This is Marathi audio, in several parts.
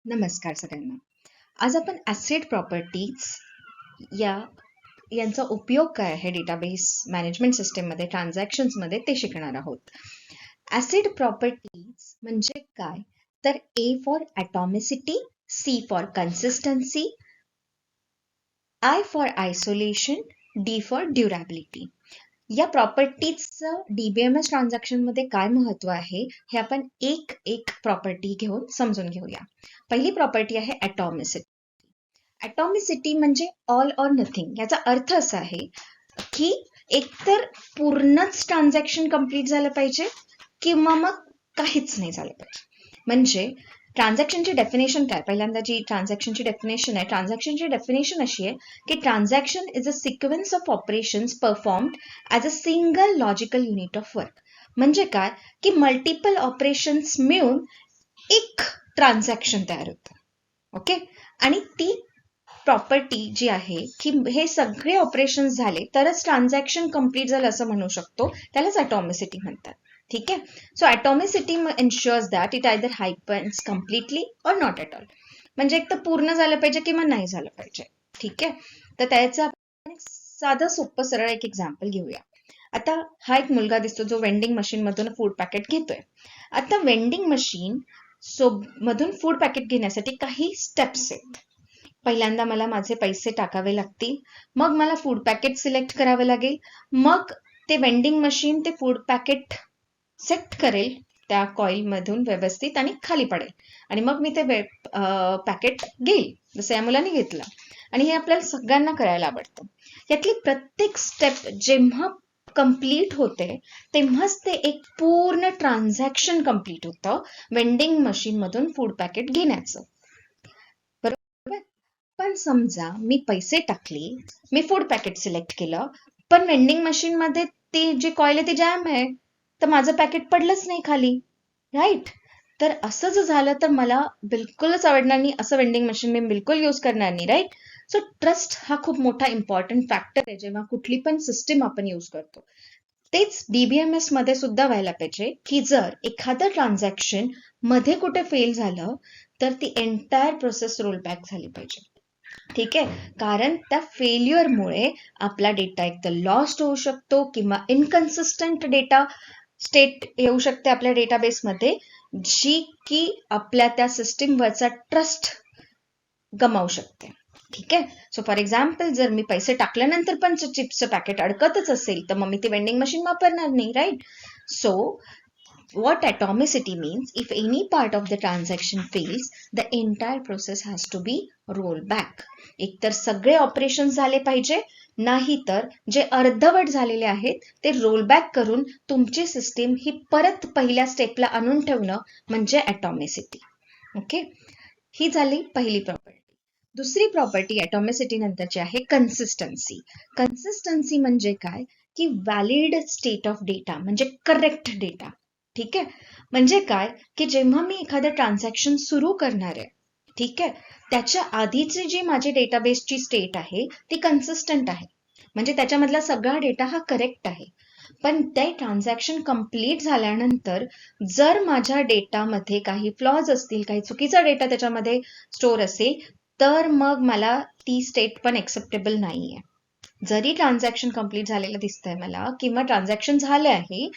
नमस्कार सगळ्यांना. आज आपण ॲसेट प्रॉपर्टीज यांचा उपयोग काय आहे डेटाबेस मॅनेजमेंट सिस्टीममध्ये, ट्रान्झॅक्शन्समध्ये ते शिकणार आहोत. ॲसेट प्रॉपर्टीज म्हणजे काय? तर A for atomicity, C for consistency, I for isolation, D for durability. या प्रॉपर्टीजचं DBMS ट्रान्झॅक्शनमध्ये काय महत्व आहे हे आपण एक एक प्रॉपर्टी घेऊन समजून घेऊया. पहिली प्रॉपर्टी आहे ॲटॉमिसिटी. ॲटॉमिसिटी म्हणजे ऑल ऑर नथिंग. याचा अर्थ असा आहे की एकतर पूर्णच ट्रान्झॅक्शन कंप्लीट झालं पाहिजे किंवा मग काहीच नाही झालं पाहिजे. म्हणजे ट्रान्झॅक्शनची डेफिनेशन काय? पहिल्यांदा जी ट्रान्झॅक्शनची डेफिनेशन आहे, ट्रान्झॅक्शनची डेफिनेशन अशी आहे की transaction is a sequence of operations performed as a single logical unit of work. म्हणजे काय की मल्टिपल ऑपरेशन्स मिळून एक ट्रान्झॅक्शन तयार होतं. ओके, आणि ती प्रॉपर्टी जी आहे की हे सगळे ऑपरेशन झाले तरच ट्रान्झॅक्शन कंप्लीट झालं असं म्हणू शकतो. त्यालाच ॲटॉमिसिटी म्हणतात. ठीक आहे. So atomicity ensures that it either happens completely or not at all. म्हणजे एक तर पूर्ण झालं पाहिजे किंवा नाही झालं पाहिजे. ठीक आहे. तर त्याचं आपण एक साधं सोपं सरळ एक एक्झाम्पल घेऊया. आता हा एक मुलगा दिसतो जो वेंडिंग मशीन मधून फूड पॅकेट घेतोय. आता वेंडिंग मशीन मधून फूड पॅकेट घेण्यासाठी काही स्टेप्स आहेत. पहिल्यांदा मला माझे पैसे टाकावे लागतील, मग मला फूड पॅकेट सिलेक्ट करावे लागेल, मग ते वेंडिंग मशीन ते फूड पॅकेट सेट करेल त्या कॉईल मधून व्यवस्थित आणि खाली पडेल आणि मग मी ते पॅकेट घेईल, जसं या मुलाने घेतलं. आणि हे आपल्याला सगळ्यांना करायला आवडतं. यातली प्रत्येक स्टेप जेव्हा कंप्लीट होते तेव्हाच ते एक पूर्ण ट्रान्झॅक्शन कंप्लीट होतं वेंडिंग मशीन मधून फूड पॅकेट घेण्याचं. पण समजा मी पैसे टाकले, मी फूड पॅकेट सिलेक्ट केलं, पण वेंडिंग मशीन मध्ये ती जी कॉईल आहे ती जॅम आहे, तर माझं पॅकेट पडलंच नाही खाली. राईट. तर असं जर झालं तर मला बिलकुलच आवडणार नाही. असं वेंडिंग मशीन मी बिलकुल यूज करणार नाही. राईट. सो ट्रस्ट हा खूप मोठा इम्पॉर्टंट फॅक्टर आहे जेव्हा कुठली पण सिस्टीम आपण यूज करतो. तेच DBMS मध्ये सुद्धा व्हायला पाहिजे की जर एखादं ट्रान्झॅक्शन मध्ये कुठे फेल झालं तर ती एंटायर प्रोसेस रोल बॅक झाली पाहिजे. ठीक आहे. कारण त्या फेल्युअरमुळे आपला डेटा एक तर लॉस्ट होऊ शकतो किंवा इनकन्सिस्टंट डेटा स्टेट येऊ शकते आपल्या डेटाबेसमध्ये, जी की आपल्या त्या सिस्टीमवरचा ट्रस्ट गमावू शकते. ठीक आहे. सो फॉर एक्झाम्पल जर मी पैसे टाकल्यानंतर पण चिप्सचं पॅकेट अडकतच असेल तर मग मी ते वेंडिंग मशीन वापरणार नाही. Right. So what atomicity means, if any part of the transaction fails, the entire process has to be rolled back. एकतर सगळे ऑपरेशन झाले पाहिजे, नाही तर जे अर्धवट झालेले आहेत ते रोल बॅक करून तुमची सिस्टीम ही परत पहिल्या स्टेपला आणून ठेवणं म्हणजे ॲटॉमिसिटी. ओके, ही झाली पहिली प्रॉपर्टी. दुसरी प्रॉपर्टी ॲटॉमिसिटी नंतरची आहे कन्सिस्टन्सी. कन्सिस्टन्सी म्हणजे काय की व्हॅलिड स्टेट ऑफ डेटा म्हणजे करेक्ट डेटा. ठीक आहे. म्हणजे काय की जेव्हा मी एखादं ट्रान्झॅक्शन सुरू करणार आहे, ठीक आहे, त्याच्या आधीची जी माझी डेटाबेसची स्टेट आहे ती कन्सिस्टंट आहे. म्हणजे त्याच्यामधला सगळा डेटा हा करेक्ट आहे. पण ते ट्रान्झॅक्शन कंप्लीट झाल्यानंतर जर माझ्या डेटामध्ये काही फ्लॉज असतील, काही चुकीचा डेटा त्याच्यामध्ये स्टोअर असेल, तर मग मला ती स्टेट पण एक्सेप्टेबल नाहीये. जरी ट्रान्झॅक्शन कंप्लीट झालेलं दिसतंय मला किंवा ट्रान्झॅक्शन झालं आहे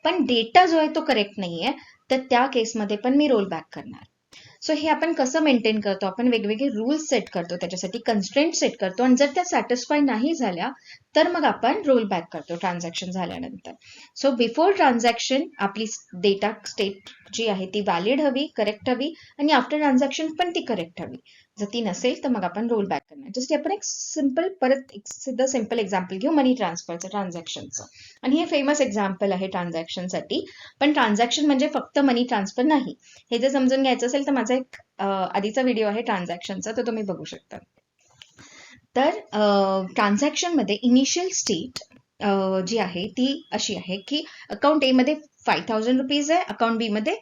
पण डेटा जो आहे तो करेक्ट नाहीये, तर त्या केसमध्ये पण मी रोल बॅक करणार. सो हे आपण कसं मेंटेन करतो? आपण वेगवेगळे रूल्स सेट करतो, त्याच्यासाठी कन्स्ट्रेंट सेट करतो आणि जर त्या सॅटिस्फाय नाही झाल्या तर मग आपण रोल बॅक करतो ट्रान्झॅक्शन झाल्यानंतर. सो बिफोर ट्रान्झॅक्शन आपली डेटा स्टेट जी आहे ती व्हॅलिड हवी, करेक्ट हवी, आणि आफ्टर ट्रान्झॅक्शन पण ती करेक्ट हवी. जर ती नसेल तर मग आपण रोल बॅक करणार. जस्ट आपण एक परत एक सिद्ध सिंपल एक्झाम्पल घेऊ मनी ट्रान्सफरचं, ट्रान्झॅक्शनचं. आणि हे फेमस एक्झाम्पल आहे ट्रान्झॅक्शनसाठी. पण ट्रान्झॅक्शन म्हणजे फक्त मनी ट्रान्सफर नाही. हे जर समजून घ्यायचं असेल तर माझा एक आधीचा व्हिडिओ आहे ट्रान्झॅक्शनचा, तो तुम्ही बघू शकता. तर ट्रान्झॅक्शन मध्ये इनिशियल स्टेट जी आहे ती अशी आहे की अकाउंट ए मध्ये ₹5,000 आहे, अकाउंट बी मध्ये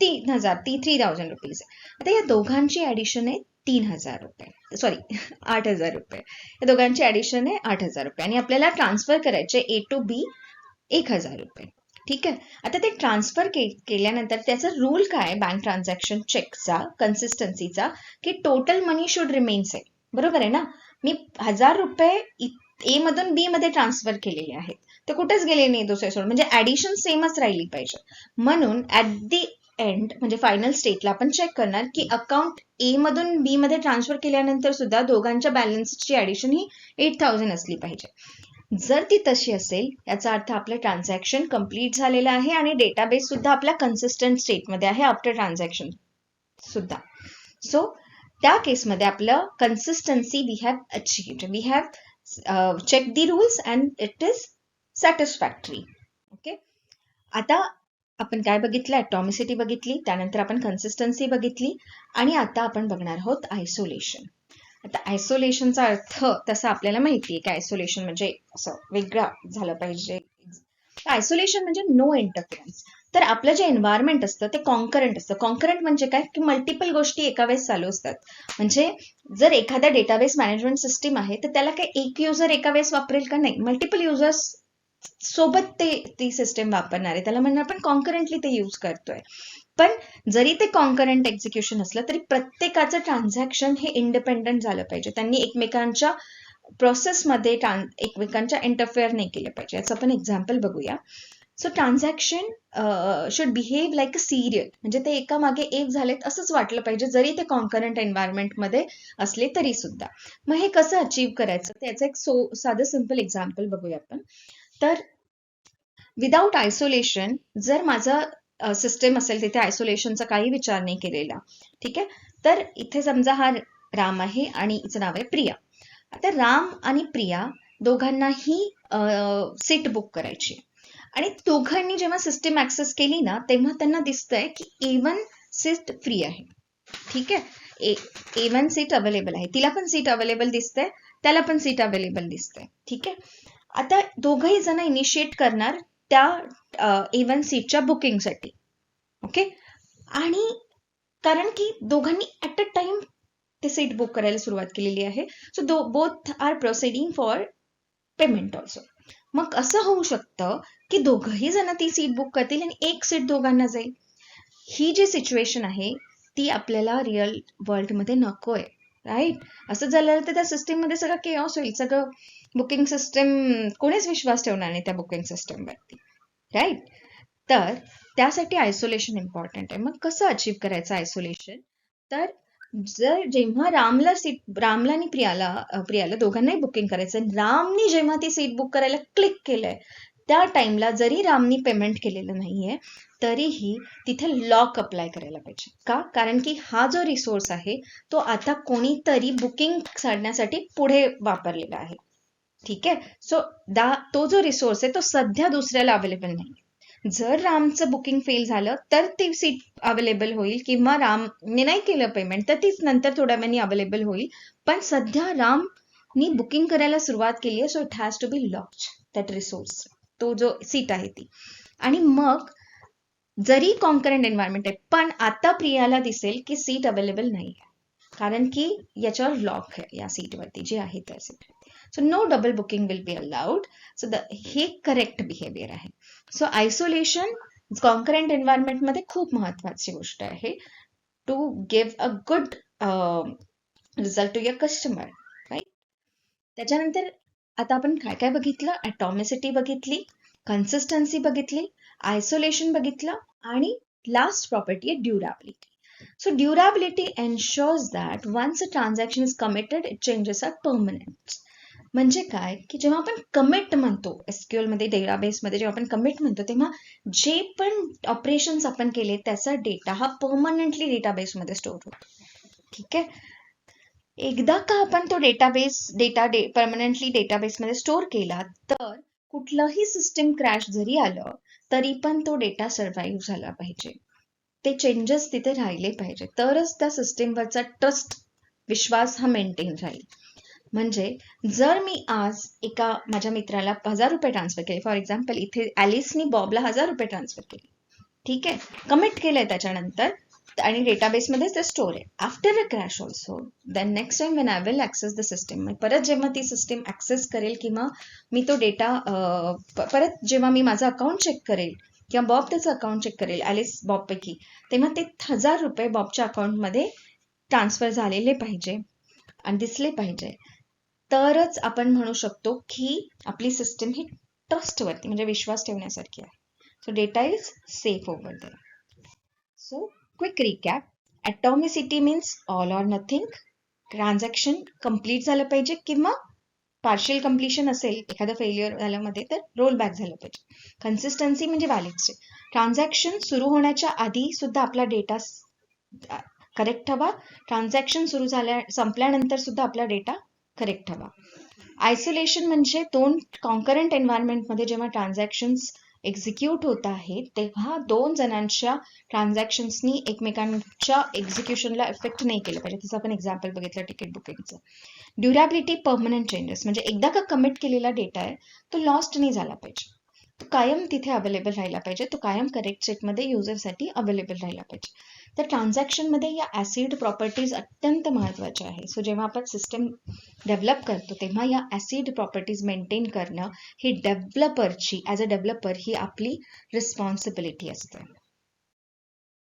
3,000 रुपीज आहे. आता या दोघांची ऍडिशन आहे ₹3,000, सॉरी ₹8,000. या दोघांची ऍडिशन आहे ₹8,000 आणि आपल्याला ट्रान्सफर करायचे ए टू बी ₹1,000. ठीक आहे. आता ते ट्रान्सफर केल्यानंतर त्याचा रूल काय बँक ट्रान्झॅक्शन चेकचा कन्सिस्टन्सीचा, की total money should remain same. बरोबर आहे ना. मी 1000 रुपये ए मधून बी मध्ये ट्रान्सफर केलेले आहेत, ते कुठेच गेले नाही दुसरे सोडून, म्हणजे ऍडिशन सेमच राहिली पाहिजे. म्हणून ऍट दी एंड म्हणजे फायनल स्टेटला आपण चेक करणार की अकाउंट ए मधून बी मध्ये ट्रान्सफर केल्यानंतर सुद्धा दोघांच्या बॅलन्सची ऍडिशन ही 8000 असली पाहिजे. जर ती तशी असेल याचा अर्थ आपलं ट्रान्झॅक्शन कम्प्लीट झालेलं आहे आणि डेटाबेस सुद्धा आपल्या कन्सिस्टंट स्टेटमध्ये आहे आफ्टर ट्रान्झॅक्शन सुद्धा. सो त्या केसमध्ये आपलं consistency we have achieved, we have check the rules and it is satisfactory. Okay. आता आपण काय बघितलं, ॲटॉमिसिटी बघितली, त्यानंतर आपण कन्सिस्टन्सी बघितली, आणि आता आपण बघणार आहोत आयसोलेशन. आता आयसोलेशनचा अर्थ तसा आपल्याला माहिती आहे की आयसोलेशन म्हणजे असं वेगळं झालं पाहिजे. आयसोलेशन म्हणजे नो इंटरफरन्स. तर आपलं जे एन्व्हायरमेंट असतं ते कॉन्करंट असतं. कॉन्करंट म्हणजे काय, की मल्टिपल गोष्टी एका वेळेस चालू असतात. म्हणजे जर एखाद्या डेटाबेस मॅनेजमेंट सिस्टीम आहे तर त्याला काय एक युजर एका वेळेस वापरेल का, नाही, मल्टिपल युजर्स सोबत ती सिस्टीम वापरणार आहे, त्याला म्हणणार आपण कॉन्करंटली ते यूज करतोय. पण जरी ते कॉन्करंट एक्झिक्युशन असलं तरी प्रत्येकाचं ट्रान्झॅक्शन हे इंडिपेंडंट झालं पाहिजे. त्यांनी एकमेकांच्या प्रोसेसमध्ये एकमेकांच्या इंटरफेअर नाही केलं पाहिजे. याचं आपण एक्झाम्पल बघूया. So transaction should behave like a serial, म्हणजे ते एका मागे एक झालेत असंच वाटलं पाहिजे जरी ते कॉन्करंट एन्व्हायरमेंटमध्ये असले तरी सुद्धा. मग हे कसं अचीव्ह करायचं, त्याचं एक साधं सिम्पल एक्झाम्पल बघूया आपण. तर विदाउट आयसोलेशन जर माझं सिस्टीम असेल तिथे आयसोलेशनचा काही विचार नाही केलेला, ठीक आहे. तर इथे समजा हा राम आहे आणि हिचं नाव आहे प्रिया. आता राम आणि प्रिया दोघांनाही सीट बुक करायची, आणि दोघांनी जेव्हा सिस्टीम ऍक्सेस केली ना तेव्हा त्यांना दिसतंय की A1 सीट फ्री आहे. ठीक आहे. A1 सीट अवेलेबल आहे, तिला पण सीट अवेलेबल दिसते, त्याला पण सीट अवेलेबल दिसते. ठीक आहे. आता दोघही जण इनिशिएट करणार त्या A1 सीटच्या बुकिंगसाठी. ओके. आणि कारण की दोघांनी ऍट अ टाइम ते सीट बुक करायला सुरुवात केलेली आहे, so both are proceeding for payment also. मग असं होऊ शकतं की दोघही जण ती सीट बुक करतील आणि एक सीट दोघांना जाईल. ही जी सिच्युएशन आहे ती आपल्याला रिअल वर्ल्डमध्ये नकोय, राईट. असं झालं तर त्या सिस्टीममध्ये सगळं केऑस होईल, सगळं बुकिंग सिस्टीम, कोणीच विश्वास ठेवणार नाही त्या बुकिंग सिस्टीमवरती, राईट. तर त्यासाठी आयसोलेशन इम्पॉर्टंट आहे. मग कसं अचीव्ह करायचं आयसोलेशन, तर जेव्हा रामला आणि प्रियाला दोघांनाही बुकिंग करायचं, रामनी जेव्हा ती सीट बुक करायला क्लिक केलंय त्या टाइमला जरी रामनी पेमेंट केलेलं नाहीये तरीही तिथे लॉक अप्लाय करायला पाहिजे. का, कारण की हा जो रिसोर्स आहे तो आता कोणीतरी बुकिंग करण्यासाठी पुढे वापरलेला आहे. ठीक आहे. सो तो जो रिसोर्स आहे तो सध्या दुसऱ्याला अवेलेबल नाही. जर रामचं बुकिंग फेल झालं तर ती सीट अवेलेबल होईल, किंवा रामने नाही केलं पेमेंट तर तीच नंतर थोड्या वेळाने अवेलेबल होईल. पण सध्या रामनी बुकिंग करायला सुरुवात केली आहे, so it has to be locked that resource, तो जो सीट आहे ती. आणि मग जरी कॉन्करंट एन्व्हायरमेंट आहे पण आता प्रियाला दिसेल की सीट अवेलेबल नाही आहे, कारण की याच्यावर लॉक आहे या सीटवरती जे आहे त्या seat. So no double booking will be allowed. So हे करेक्ट बिहेवियर आहे. सो आयसोलेशन कॉन्करंट एन्व्हायरमेंटमध्ये खूप महत्वाची गोष्ट आहे to give a good result to your customer, right. त्याच्यानंतर आता आपण काय काय बघितलं, ॲटॉमिसिटी बघितली, कन्सिस्टन्सी बघितली, आयसोलेशन बघितलं, आणि लास्ट प्रॉपर्टी आहे ड्युराबिलिटी. So durability ensures that once a transaction is committed, it changes are permanent. म्हणजे काय, की जेव्हा आपण कमिट म्हणतो एसक्यूएल मध्ये, डेटाबेस मध्ये जेव्हा आपण कमिट म्हणतो तेव्हा जे पण ऑपरेशन्स आपण केले त्याचा डेटा हा परमनंटली डेटाबेस मध्ये स्टोअर होतो. ठीक आहे. एकदा का आपण तो डेटा परमनंटली डेटाबेस मध्ये स्टोअर केला तर कुठलंही सिस्टीम क्रॅश जरी आलं तरी पण तो डेटा सर्व्हाइव्ह झाला पाहिजे, ते चेंजेस तिथे राहिले पाहिजे, तरच त्या सिस्टीमवरचा ट्रस्ट, विश्वास हा मेंटेन राहील. म्हणजे जर मी आज एका माझ्या मित्राला 1000 रुपये ट्रान्सफर केले, फॉर एक्झाम्पल इथे ॲलिसनी बॉबला 1000 रुपये ट्रान्सफर केले, ठीक आहे, कमिट केलंय त्याच्यानंतर, आणि डेटाबेसमध्ये ते स्टोअर आहे. After a crash also then next time when I will access the system, परत जेव्हा ती सिस्टीम ऍक्सेस करेल किंवा मी तो डेटा परत जेव्हा मी माझं अकाउंट चेक करेल किंवा बॉब त्याचं अकाउंट चेक करेल ॲलिस बॉबपैकी, तेव्हा ते 1000 रुपये बॉबच्या अकाउंटमध्ये ट्रान्सफर झालेले पाहिजे आणि दिसले पाहिजे, तरच आपण म्हणू शकतो की आपली सिस्टम ही ट्रस्टवरती म्हणजे विश्वास ठेवण्यासारखी आहे. So data is safe over there. So quick recap. Atomicity means all or nothing. Transaction complete झालं पाहिजे किंवा पार्शियल कम्प्लिशन असेल एखादं फेल्युअर झाल्यामध्ये तर रोल बॅक झालं पाहिजे. कन्सिस्टन्सी म्हणजे व्हॅलिडचे. ट्रान्झॅक्शन सुरू होण्याच्या आधी सुद्धा आपला डेटा करेक्ट हवा. ट्रान्झॅक्शन सुरू संपल्यानंतर सुद्धा आपला डेटा करेक्ट हवा. आयसोलेशन म्हणजे दोन कॉन्करंट एन्व्हायरमेंटमध्ये जेव्हा ट्रान्झॅक्शन्स एक्झिक्यूट होत आहेत तेव्हा दोन जणांच्या ट्रान्झॅक्शन्सनी एकमेकांच्या एक्झिक्युशनला इफेक्ट नाही केलं पाहिजे. तसं आपण एक्झाम्पल बघितलं तिकीट बुकिंगचं. ड्युरॅबिलिटी परमनंट चेंजेस म्हणजे एकदा का कमिट केलेला डेटा आहे तो लॉस्ट नाही झाला पाहिजे, तो कायम तिथे अवेलेबल राहिला पाहिजे, तो कायम करेक्ट स्टेटमध्ये युजरसाठी अवेलेबल राहिला पाहिजे. तर ट्रान्झॅक्शनमध्ये या ॲसिड प्रॉपर्टीज अत्यंत महत्त्वाच्या आहे. सो जेव्हा आपण सिस्टम डेव्हलप करतो तेव्हा या ॲसिड प्रॉपर्टीज मेंटेन करणं ही डेव्हलपरची ॲज अ डेव्हलपर ही आपली रिस्पॉन्सिबिलिटी असते.